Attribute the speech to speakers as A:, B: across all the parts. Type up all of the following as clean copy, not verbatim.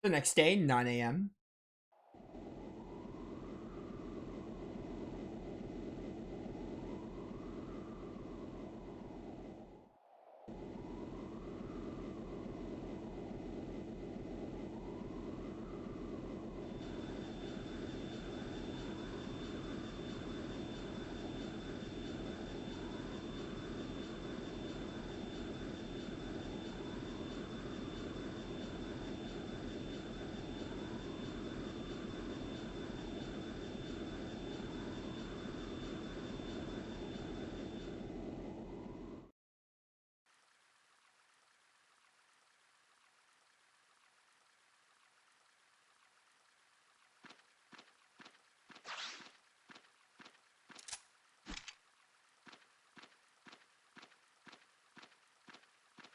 A: The next day, 9 a.m.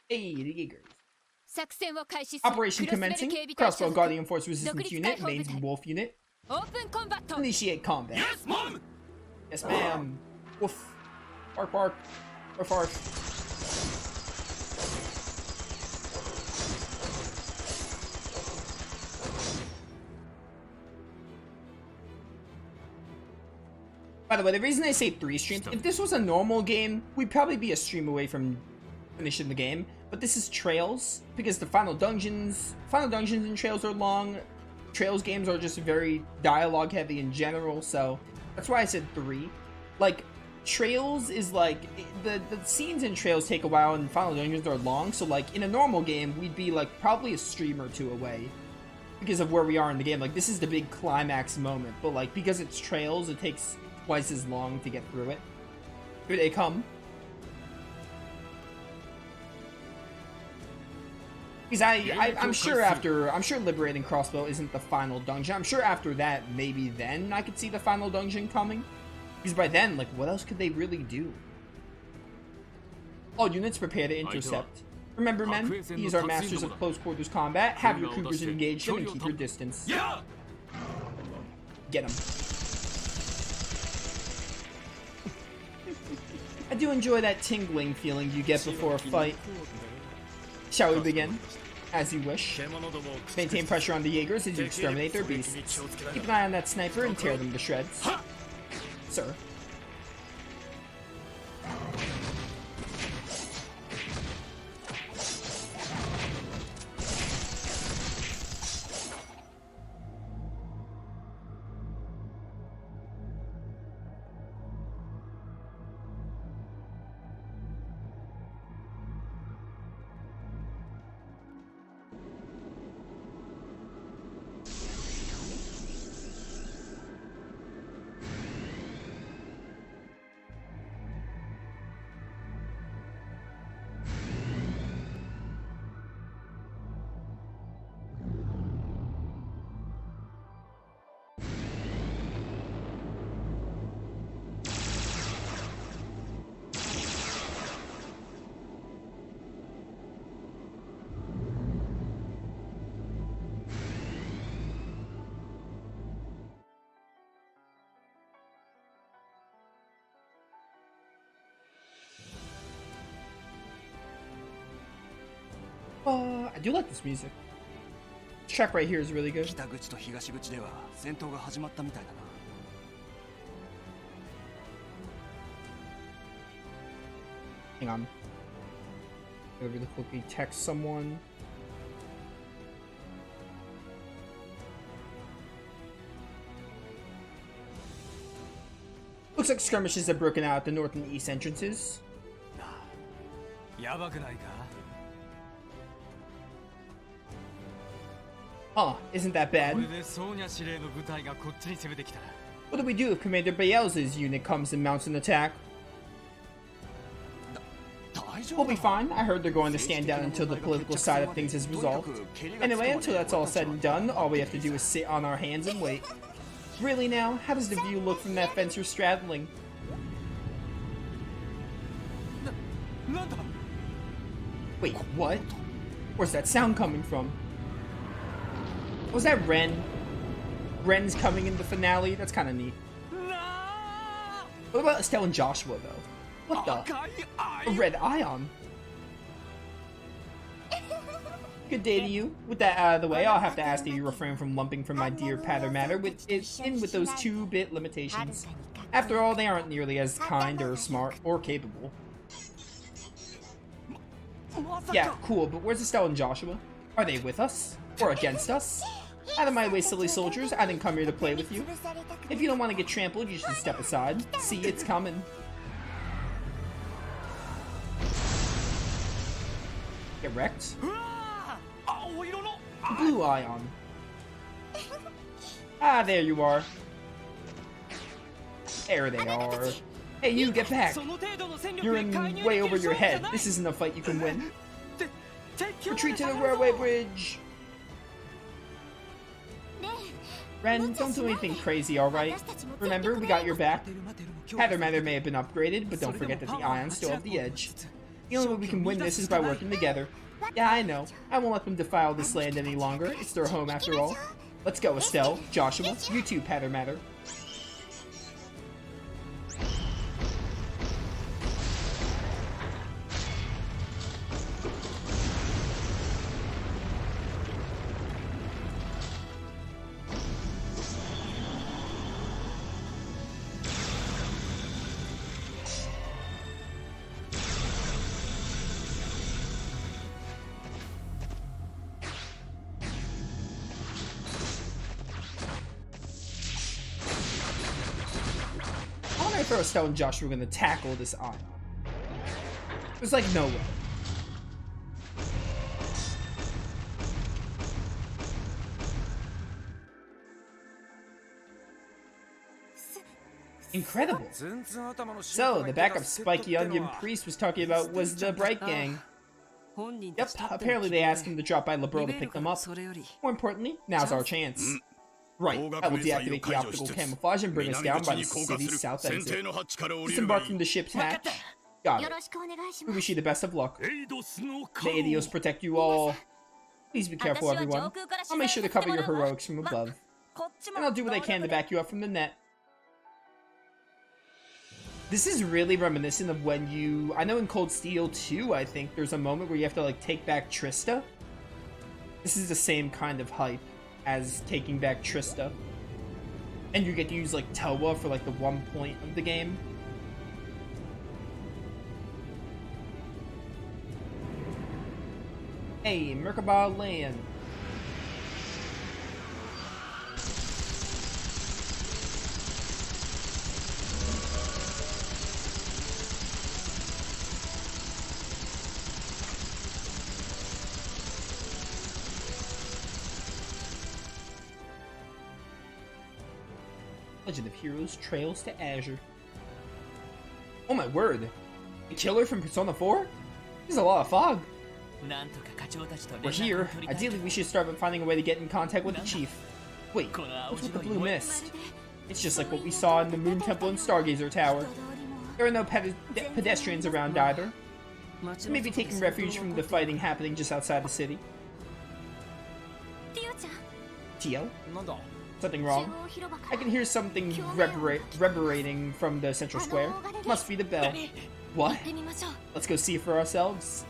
A: Hey, the Jaegers. Operation commencing. Crossbell Guardian Force Resistance Unit, mains Wolf Unit. Initiate combat.
B: Yes, Mom!
A: Yes, ma'am. Woof. Bark, bark. Bark, bark. By the way, the reason I say 3 streams, if this was a normal game, we'd probably be a stream away from finishing the game. But this is Trails, because the final dungeons and Trails are long. Trails games are just very dialogue heavy in general, so that's why I said 3. Like, Trails is like, the scenes in Trails take a while and final dungeons are long, so like, in a normal game, we'd be like, probably a stream or 2 away. Because of where we are in the game, like, this is the big climax moment, but like, because it's Trails, it takes twice as long to get through it. Here they come. Because I'm sure liberating Crossbell isn't the final dungeon. I'm sure after that, maybe then I could see the final dungeon coming. Because by then, like, what else could they really do? All units prepare to intercept. Remember, men, these are masters of close quarters combat. Have your cougars engage them and keep your distance. Get them. I do enjoy that tingling feeling you get before a fight. Shall we begin? As you wish. Maintain pressure on the Jaegers as you exterminate their beasts. Keep an eye on that sniper and tear them to shreds. Sir. I do like this music. This track right here is really good. Hang on. Gotta really quickly text someone. Looks like skirmishes have broken out at the north and east entrances. Huh, isn't that bad? What do we do if Commander Bayel's unit comes and mounts an attack? We'll be fine. I heard they're going to stand down until the political side of things is resolved. Anyway, until that's all said and done, all we have to do is sit on our hands and wait. Really now? How does the view look from that fence you're straddling? Wait, what? Where's that sound coming from? Was that Ren? Ren's coming in the finale? That's kind of neat. What about Estelle and Joshua, though? What the? A red ion? You Good day to you. With that out of the way, I'll have to ask that you refrain from lumping from my dear Pather Matter with those 2-bit limitations. After all, they aren't nearly as kind or smart or capable. Yeah, cool, but where's Estelle and Joshua? Are they with us? Or against us? Out of my way, silly soldiers. I didn't come here to play with you. If you don't want to get trampled, you should step aside. See, it's coming. Get wrecked. Blue Ion. Ah, there you are. There they are. Hey, you, get back. You're in way over your head. This isn't a fight you can win. Retreat to the railway bridge. Ren, don't do anything crazy, alright? Remember, we got your back. Pather Matter may have been upgraded, but don't forget that the Ions still have the edge. The only way we can win this is by working together. Yeah, I know. I won't let them defile this land any longer. It's their home after all. Let's go, Estelle, Joshua, you too, Pather Matter. I thought Estelle and Josh were gonna tackle this Ion. There's like no way. Incredible. So, the backup Spiky Onion Priest was talking about was the Bright Gang. Yep, apparently they asked him to drop by Lebro to pick them up. More importantly, now's our chance. Right, I will deactivate the optical camouflage and bring us down by the city's south exit. Disembark from the ship's hatch. Got it. We wish you the best of luck. May Adios protect you all. Please be careful, everyone. I'll make sure to cover your heroics from above. And I'll do what I can to back you up from the net. This is really reminiscent of when you... I know in Cold Steel 2, I think, there's a moment where you have to, like, take back Trista. This is the same kind of hype as taking back Trista. And you get to use, like, Telwa for, like, the one point of the game. Hey, Merkabah land. Legend of Heroes Trails to Azure. Oh my word! The killer from Persona 4? There's a lot of fog. We're here. Ideally, we should start by finding a way to get in contact with the chief. Wait, what's with the blue mist? It's just like what we saw in the Moon Temple and Stargazer Tower. There are no pedestrians around either. They may be taking refuge from the fighting happening just outside the city. Tio? Something wrong? I can hear something reverberating from the central square. Must be the bell. What? Let's go see for ourselves.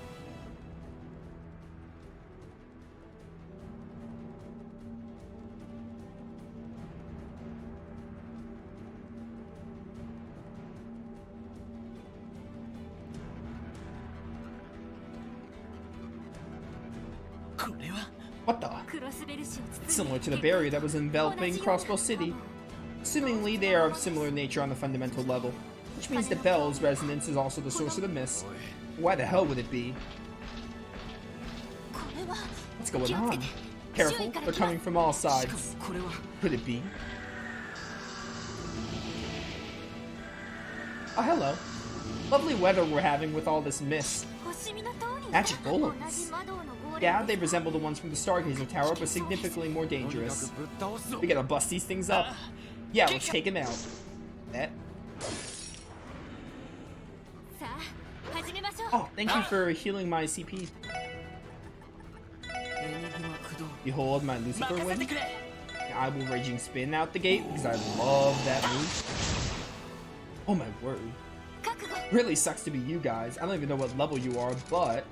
A: What the? It's similar to the barrier that was enveloping Crossbell City. Assumingly, they are of similar nature on the fundamental level, which means the bell's resonance is also the source of the mist. Why the hell would it be? What's going on? Careful, they're coming from all sides. Could it be? Oh, hello. Lovely weather we're having with all this mist. Magic golems. Yeah, they resemble the ones from the Stargazer Tower, but significantly more dangerous. We gotta bust these things up. Yeah, let's take him out. That. Oh, thank you for healing my CP. Behold my Lucifer wing. I will Raging Spin out the gate because I love that move. Oh my word. Really sucks to be you guys. I don't even know what level you are, but...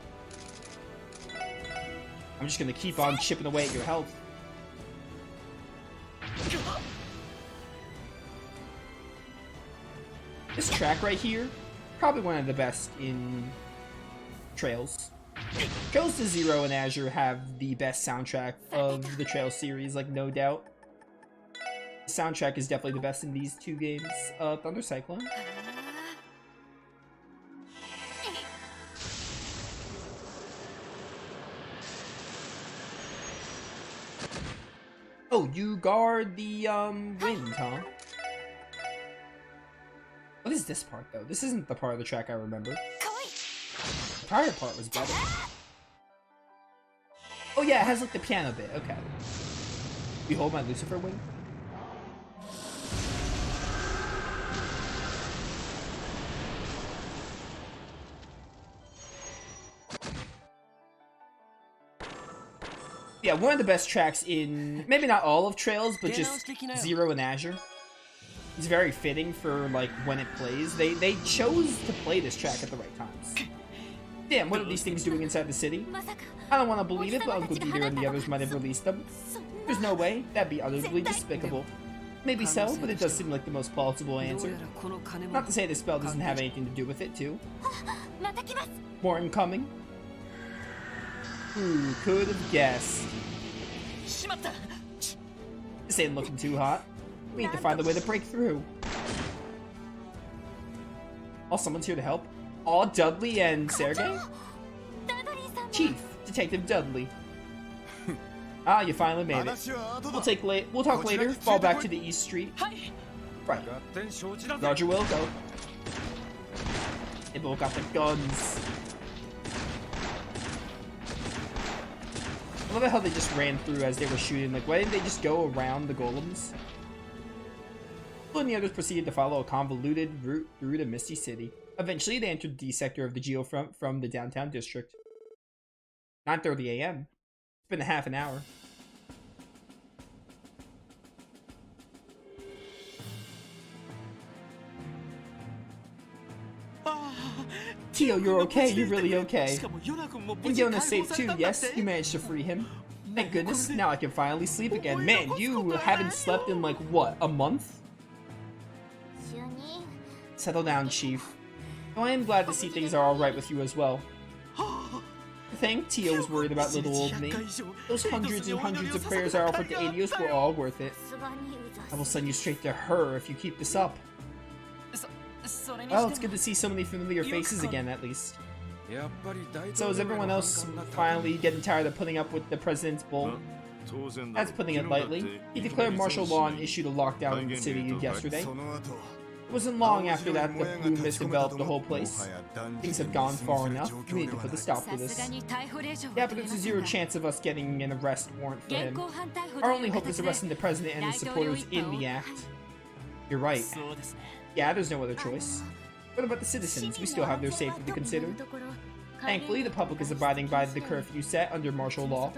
A: I'm just gonna keep on chipping away at your health. This track right here, probably one of the best in Trails. Trails to Zero and Azure have the best soundtrack of the Trails series, like no doubt. The soundtrack is definitely the best in these two games. Thunder Cyclone. Oh, you guard the wind, huh? What is this part, though? This isn't the part of the track I remember. The prior part was better. Oh yeah, it has like the piano bit. Okay. Behold my Lucifer wing. Yeah, one of the best tracks in, maybe not all of Trails, but just Zero and Azure. It's very fitting for like when it plays. They chose to play this track at the right times. Damn, what are these things doing inside the city? I don't want to believe it, but Uncle Dieter and the others might have released them. There's no way. That'd be utterly despicable. Maybe so, but it does seem like the most plausible answer. Not to say this spell doesn't have anything to do with it, too. More incoming? Who could have guessed? This ain't looking too hot. We need to find a way to break through. Oh, someone's here to help. Oh, Dudley and Sergey? Chief, Detective Dudley. Ah, you finally made it. We'll talk later. Fall back to the East Street. Right. Roger will go. They both got the guns. I love how they just ran through as they were shooting. Like, why didn't they just go around the golems? Blue and the others proceeded to follow a convoluted route through the Misty City. Eventually, they entered the D sector of the Geofront from the downtown district. 9:30 a.m. It's been a half an hour. Tio, you're okay. You're really okay. And Yona's safe too, yes? You managed to free him. Thank goodness. Now I can finally sleep again. Man, you haven't slept in like, what, a month? Settle down, Chief. Though I am glad to see things are alright with you as well. I think Tio was worried about little old me. Those hundreds and hundreds of prayers I offered to Adios were all worth it. I will send you straight to her if you keep this up. Well, it's good to see so many familiar faces again, at least. So is everyone else finally getting tired of putting up with the President's bull? That's putting it lightly. He declared martial law and issued a lockdown in the city yesterday. It wasn't long after that the blue mist enveloped the whole place. Things have gone far enough. We need to put a stop to this. Yeah, but there's a zero chance of us getting an arrest warrant for him. Our only hope is arresting the President and his supporters in the act. You're right. Yeah, there's no other choice. What about the citizens? We still have their safety to consider. Thankfully, the public is abiding by the curfew set under martial law.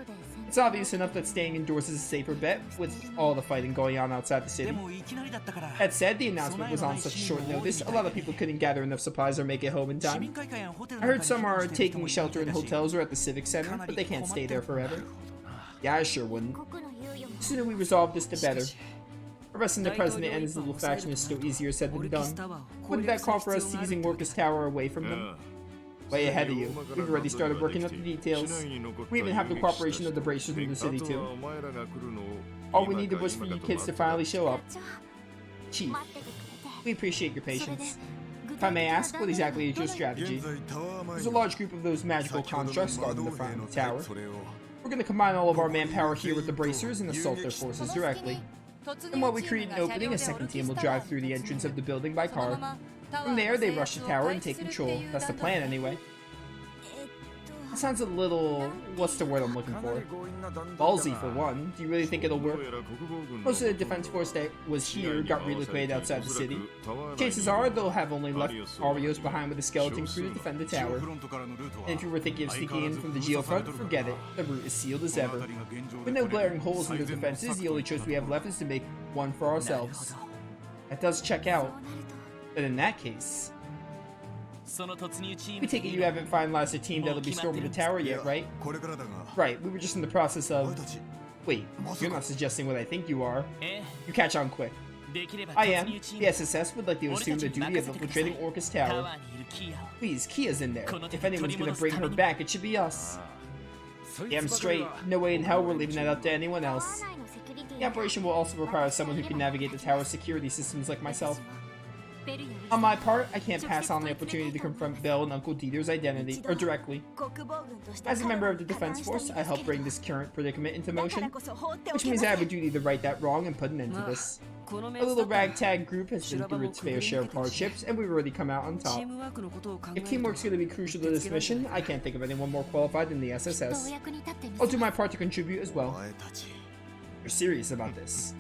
A: It's obvious enough that staying indoors is a safer bet, with all the fighting going on outside the city. That said, the announcement was on such short notice, a lot of people couldn't gather enough supplies or make it home in time. I heard some are taking shelter in hotels or at the Civic Center, but they can't stay there forever. Yeah, I sure wouldn't. The sooner we resolve this, the better. Arresting the President and his little faction is still easier said than done. Wouldn't that call for us seizing Orcus Tower away from them? Way ahead of you. We've already started working out the details. We even have the cooperation of the Bracers in the city too. All we needed was for you kids to finally show up. Chief, we appreciate your patience. If I may ask, what exactly is your strategy? There's a large group of those magical constructs guarding the front of the tower. We're going to combine all of our manpower here with the Bracers and assault their forces directly. And while we create an opening, a second team will drive through the entrance of the building by car. From there, they rush the tower and take control. That's the plan, anyway. That sounds a little... what's the word I'm looking for? Ballsy, for one. Do you really think it'll work? Most of the defense force that was here got relocated outside the city. Chances are they'll have only left Arios behind with a skeleton crew to defend the tower. And if you were thinking of sneaking in from the geofront, forget it. The route is sealed as ever. With no glaring holes in the defenses, the only choice we have left is to make one for ourselves. That does check out. But in that case... We take it you haven't finalized a team that'll be storming the tower yet, right? Right, we were just in the process of... Wait, you're not suggesting what I think you are. You catch on quick. I am. The SSS would like to assume the duty of infiltrating Orcus Tower. Please, Kia's in there. If anyone's gonna bring her back, it should be us. Damn straight. No way in hell we're leaving that up to anyone else. The operation will also require someone who can navigate the tower's security systems like myself. On my part, I can't pass on the opportunity to confront Bell and Uncle Dieter's identity, or directly. As a member of the Defense Force, I help bring this current predicament into motion, which means I have a duty to right that wrong and put an end to this. A little ragtag group has been through its fair share of hardships, and we've already come out on top. If teamwork's going to be crucial to this mission, I can't think of anyone more qualified than the SSS. I'll do my part to contribute as well. You're serious about this?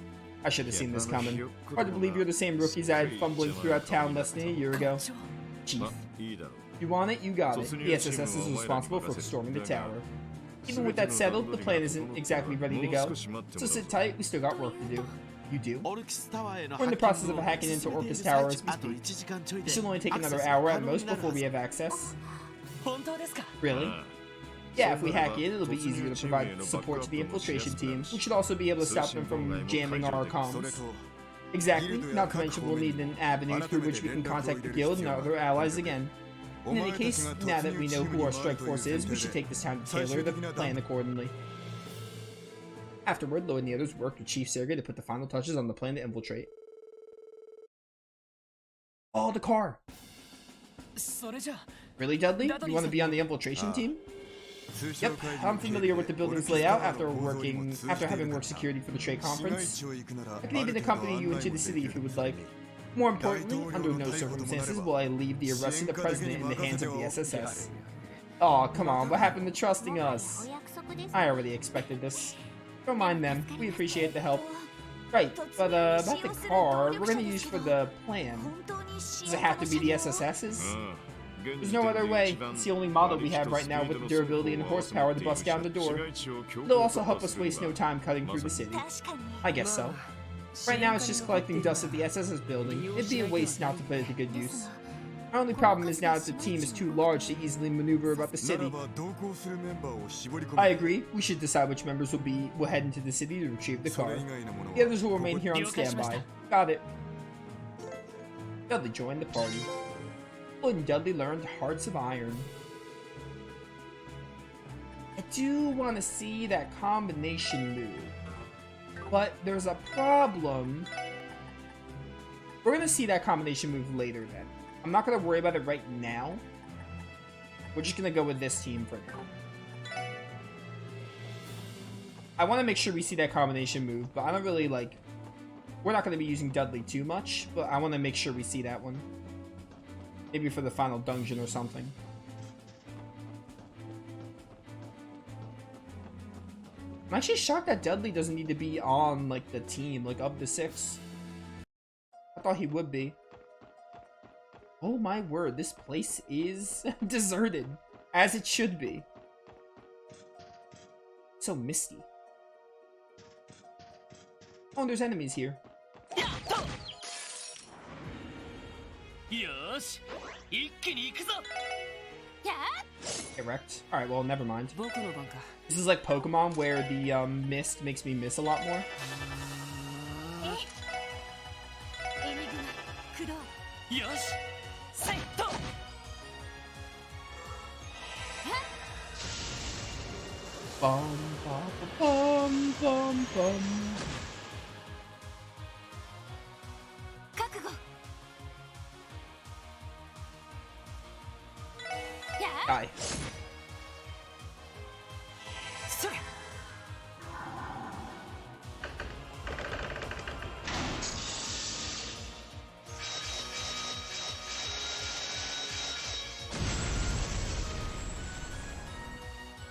A: I should have seen this coming. Hard to believe you're the same rookies I had fumbling throughout town less than a year ago. Chief. You want it, you got it. The SSS is responsible for storming the tower. Even with that settled, the plan isn't exactly ready to go. So sit tight, we still got work to do. You do? We're in the process of hacking into Orcus Tower as we speak. It should only take another hour at most before we have access. Really? Yeah, if we hack it, it'll be easier to provide support to the infiltration team. We should also be able to stop them from jamming our comms. Exactly, not to mention we'll need an avenue through which we can contact the guild and our other allies again. In any case, now that we know who our strike force is, we should take this time to tailor the plan accordingly. Afterward, Lo and the others worked with Chief Sergei to put the final touches on the plan to infiltrate. Oh, the car! Really, Dudley? You want to be on the infiltration team? Yep, I'm familiar with the building's layout after having worked security for the trade conference. I can even accompany you into the city if you would like. More importantly, under no circumstances will I leave the arrest of the president in the hands of the SSS. Aw, come on, what happened to trusting us? I already expected this. Don't mind them, we appreciate the help. Right, but about the car we're gonna use for the plan. Does it have to be the SSS's? There's no other way. It's the only model we have right now with the durability and horsepower to bust down the door. It'll also help us waste no time cutting through the city. I guess so. Right now it's just collecting dust at the SSS building. It'd be a waste not to put it to good use. Our only problem is now that the team is too large to easily maneuver about the city. I agree. We should decide which members will head into the city to retrieve the car. The others will remain here on standby. Got it. Dudley joined the party. And Dudley learned Hearts of Iron. I do want to see that combination move, but there's a problem. We're going to see that combination move later then. I'm not going to worry about it right now. We're just going to go with this team for now. I want to make sure we see that combination move, but I don't really like... We're not going to be using Dudley too much, but I want to make sure we see that one. Maybe for the final dungeon or something. I'm actually shocked that Dudley doesn't need to be on, like, the team, like, of the 6. I thought he would be. Oh my word, this place is deserted. As it should be. So misty. Oh, there's enemies here. Correct. Alright, well, never mind. This is like Pokemon where the mist makes me miss a lot more. Bum, bum, bum, bum, bum. Die.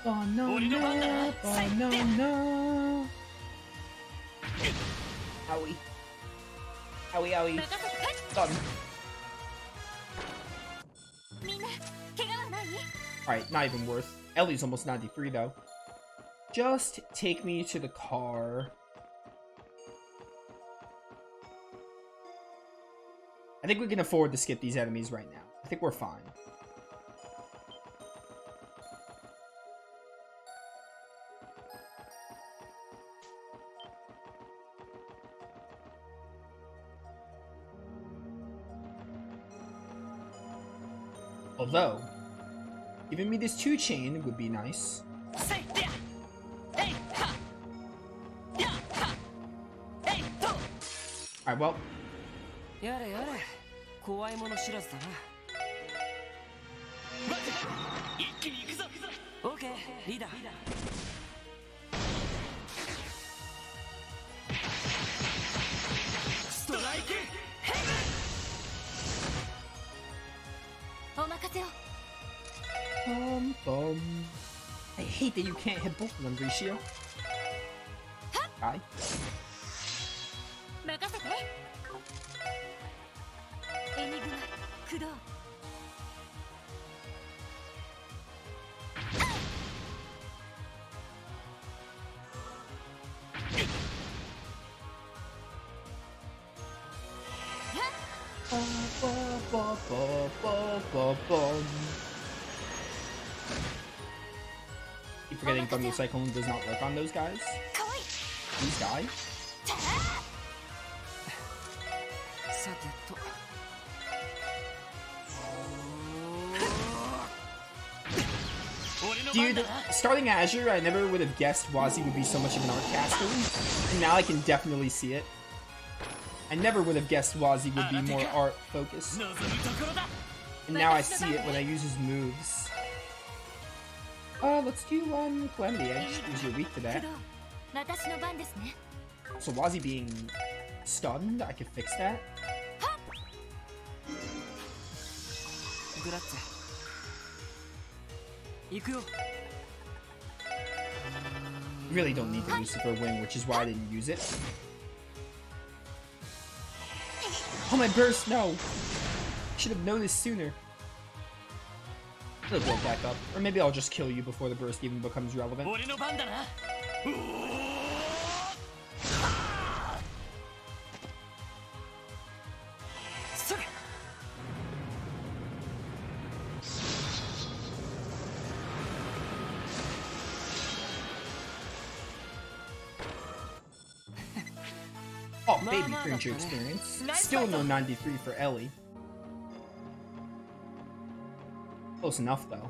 A: Oh no, no, oh no, no. Owie. Owie, owie. Done. Alright, not even worth. Ellie's almost 93 though. Just take me to the car. I think we can afford to skip these enemies right now. I think we're fine. Although, giving me this 2-chain would be nice. Alright, well. I hate that you can't hit both of them, Ricio. Die. Keep forgetting Thunder Cyclone does not work on those guys. Please die. Dude, starting Azure, I never would have guessed Wazi would be so much of an art caster, and now I can definitely see it. I never would have guessed Wazi would be more art focused, and now I see it when I use his moves. Let's do Calamity Edge, because you're weak to that. So Wazi being stunned, I could fix that. Really don't need the Lucifer Wing, which is why I didn't use it. Oh, my burst, no! Should have noticed sooner. It'll build back up. Or maybe I'll just kill you before the burst even becomes relevant. Oh, baby creature experience. Still no 93 for Ellie. Close enough, though.